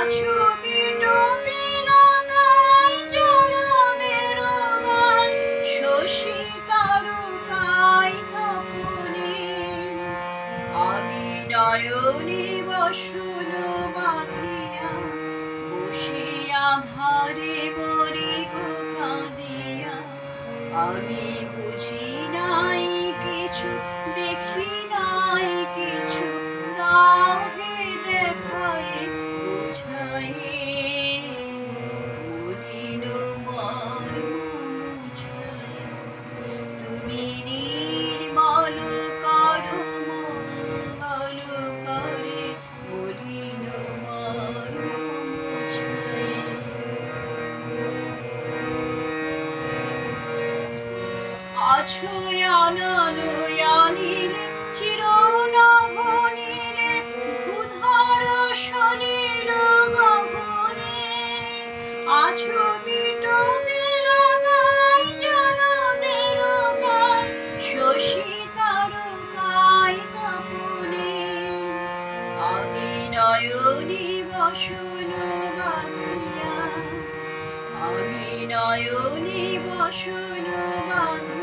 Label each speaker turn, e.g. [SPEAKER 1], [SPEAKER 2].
[SPEAKER 1] আছো বিটপি লতায় জনদের গায় শশী তারকায় তপনে আমি নয়নে বসন বাঁধিয়া বসে আধারে মরি গো কাঁদিয়া আমি বুঝি নাই কিছু দেখি নাই কিছু দাও হে দেখায় বুঝাই মলিন মর্ম মুছাই তুমি নির্মল করো মঙ্গল করে মলিন মর্ম মুছাই আছো আনলে চিরনভনীলে ভূধর সলিল গগনে আছো বিটপি লতায় জনদের গায় শশী তারকায় তপনে আমি নয়নে বসন বাঁধিয়া আমি নয়নে বসন বাঁধিয়া